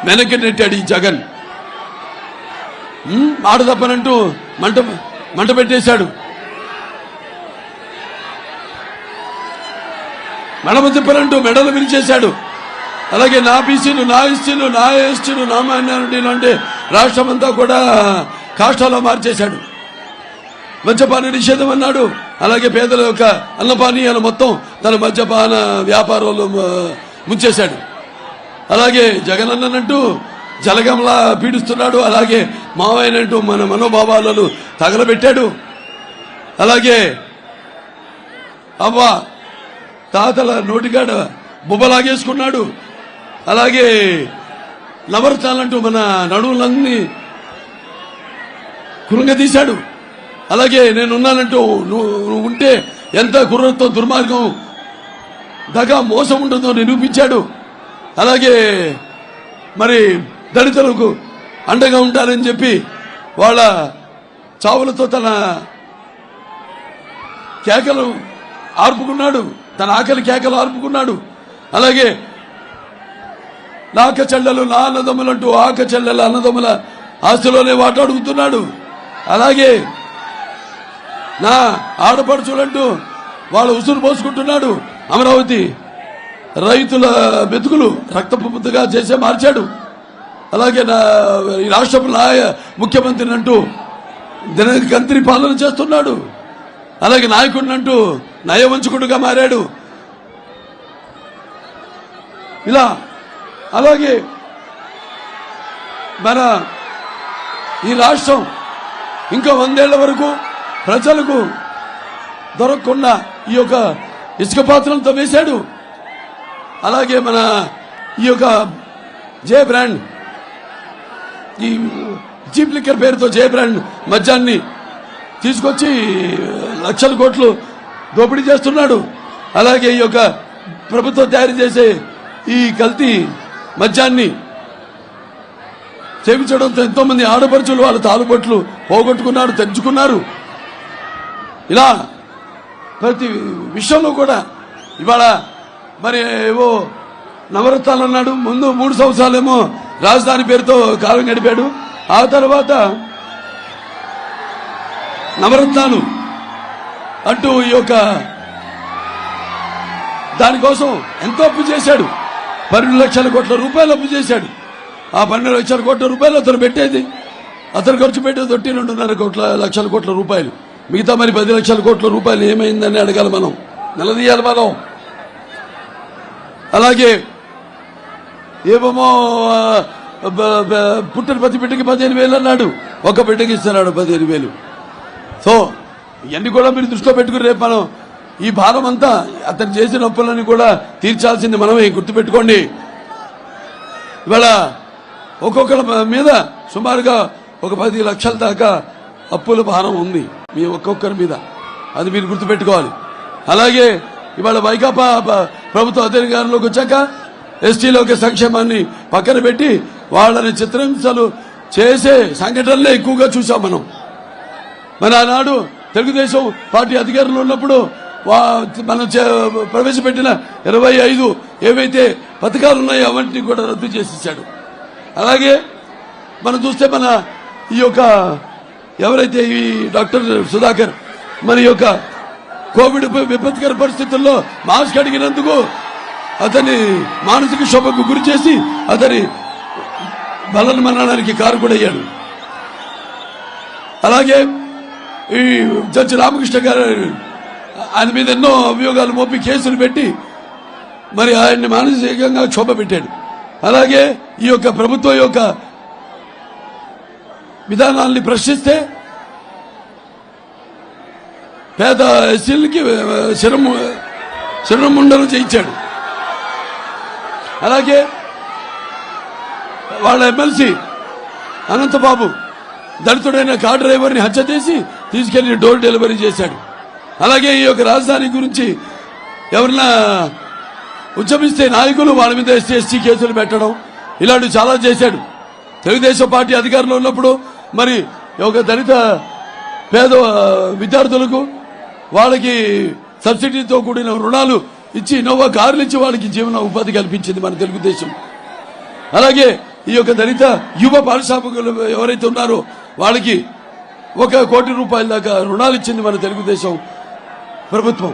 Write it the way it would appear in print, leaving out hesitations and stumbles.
వెనక్కి నెట్టాడు ఈ జగన్. మాట తప్పనంటూ మంట పెట్టేశాడు. మెడమ తిప్పనంటూ మెడలు విరిచేశాడు. అలాగే నా బీసీలు, నా ఎస్టీలు, నా ఎస్టీలు, నా మైనారిటీలు అంటే రాష్ట్రం అంతా కూడా కాష్టాలో మార్చేశాడు. మద్యపాన నిషేధం అన్నాడు. అలాగే పేదల యొక్క అన్నపానీయాలు మొత్తం తన మద్యపాన వ్యాపారంలో ముంచేశాడు. అలాగే జగన్ అన్నట్టు జలగంలా పీడిస్తున్నాడు. అలాగే మావయ్యనంటూ మన మనోభావాలను తగలబెట్టాడు. అలాగే అవ్వ తాతల నోటికాడ బుబ్బలాగేసుకున్నాడు. అలాగే నవరత్నాలంటూ మన నడువులన్నీ కురుంగదీశాడు. అలాగే నేనున్నానంటూ నువ్వు ఉంటే ఎంత కుర్రత్వం, దుర్మార్గం, దగా, మోసం ఉంటుందో నిరూపించాడు. అలాగే మరి దళితులకు అండగా ఉంటారని చెప్పి వాళ్ళ చావులతో తన కేకలు ఆర్పుకున్నాడు, తన ఆకలి కేకలు ఆర్పుకున్నాడు. అలాగే నా అక్క చెల్లెలు, నా అన్నదమ్ములంటూ ఆక చెల్లెల అన్నదమ్ముల ఆస్తిలోనే వాటాడుగుతున్నాడు. అలాగే నా ఆడపడుచులంటూ వాళ్ళ ఉసురు పోసుకుంటున్నాడు. అమరావతి రైతుల మెతుకులు రక్తపు ముద్దగా చేసే మార్చాడు. అలాగే ఈ రాష్ట్ర ముఖ్యమంత్రిని అంటూ దినగంత్రి పాలన చేస్తున్నాడు. అలాగే నాయకుడిని అంటూ నయవంచకుడుగా మారాడు. ఇలా అలాగే మన ఈ రాష్ట్రం ఇంకా 100 ఏళ్ల వరకు ప్రజలకు దొరకకుండా ఈ యొక్క ఇసుక పాత్రలతో వేశాడు. అలాగే మన ఈ యొక్క జే బ్రాండ్, ఈ చీప్ లిక్కర్ పేరుతో జే బ్రాండ్ మద్యాన్ని తీసుకొచ్చి లక్షల కోట్లు దోపిడీ చేస్తున్నాడు. అలాగే ఈ యొక్క ప్రభుత్వం తయారు చేసే ఈ కల్తీ మద్యాన్ని సేవించడంతో ఎంతో మంది ఆడపడుచులు వాళ్ళ తాలుబొట్లు పోగొట్టుకున్నారు, తెంచుకున్నారు. ఇలా ప్రతి విషయంలో కూడా ఇవాళ మరి ఏవో నవరత్నాలు అన్నాడు. ముందు 3 సంవత్సరాలేమో రాజధాని పేరుతో కాలం గడిపాడు. ఆ తర్వాత నవరత్నాలు అంటూ ఈ యొక్క దానికోసం ఎంతో అప్పు చేశాడు. 12 లక్షల కోట్ల రూపాయలు అప్పు చేశాడు. ఆ 12 లక్షల కోట్ల రూపాయలు అతను పెట్టేది, అతను ఖర్చు పెట్టేది 2.5 లక్షల కోట్ల రూపాయలు. మిగతా మరి 10 లక్షల కోట్ల రూపాయలు ఏమైందని అడగాలి, మనం నిలదీయాలి మనం. అలాగే ఏమో పుట్టిన ప్రతి బిడ్డకి 15,000 అన్నాడు. ఒక బిడ్డకి ఇస్తున్నాడు 15,000. సో ఇవన్నీ కూడా మీరు దృష్టిలో పెట్టుకుని రేపు మనం ఈ భారం అంతా అతను చేసిన అప్పులని కూడా తీర్చాల్సింది మనమే, గుర్తుపెట్టుకోండి. ఇవాళ ఒక్కొక్కరి మీద సుమారుగా ఒక 10 లక్షల దాకా అప్పుల భారం ఉంది మీ ఒక్కొక్కరి మీద, అది మీరు గుర్తుపెట్టుకోవాలి. అలాగే ఇవాళ వైకాపా ప్రభుత్వ అధికారంలోకి వచ్చాక ఎస్టీలోకి సంక్షేమాన్ని పక్కన పెట్టి వాళ్ళని చిత్రహింసలు చేసే సంఘటనలే ఎక్కువగా చూసాం మనం. మరి ఆనాడు తెలుగుదేశం పార్టీ అధికారంలో ఉన్నప్పుడు మనం ప్రవేశపెట్టిన 25 ఏవైతే పథకాలు ఉన్నాయో అవన్నీ కూడా రద్దు చేసేసాడు. అలాగే మనం చూస్తే మన ఈ యొక్క ఎవరైతే ఈ డాక్టర్ సుధాకర్ మరి యొక్క కోవిడ్ విపత్కర పరిస్థితుల్లో మాస్క్ అడిగినందుకు అతని మానసిక క్షోభకు గురి చేసి అతని బలన మరణానికి కారకుడయ్యాడు. అలాగే ఈ జడ్జి రామకృష్ణ గారు ఆయన మీద ఎన్నో అభియోగాలు మోపి కేసులు పెట్టి మరి ఆయన్ని మానసికంగా క్షోభ పెట్టాడు. అలాగే ఈ యొక్క ప్రభుత్వం యొక్క విధానాల్ని ప్రశ్నిస్తే పేద ఎస్సీలకి శిరముండలు చేయించాడు. అలాగే వాళ్ళ ఎమ్మెల్సీ అనంతబాబు దళితుడైన కార్ డ్రైవర్ని హత్య చేసి తీసుకెళ్లి డోర్ డెలివరీ చేశాడు. అలాగే ఈ యొక్క రాజధాని గురించి ఎవరన్నా ఉద్యమిస్తే నాయకులు వాళ్ళ మీద ఎస్టీ కేసులు పెట్టడం ఇలాంటివి చాలా చేశాడు. తెలుగుదేశం పార్టీ అధికారంలో ఉన్నప్పుడు మరి ఒక దళిత పేద విద్యార్థులకు వాళ్ళకి సబ్సిడీతో కూడిన రుణాలు ఇచ్చి ఇన్నోవా కార్లు ఇచ్చి వాళ్ళకి జీవన ఉపాధి కల్పించింది మన తెలుగుదేశం. అలాగే ఈ యొక్క దళిత యువ పారిశ్రామికులు ఎవరైతే ఉన్నారో వాళ్ళకి 1 కోటి రూపాయల దాకా రుణాలు ఇచ్చింది మన తెలుగుదేశం ప్రభుత్వం.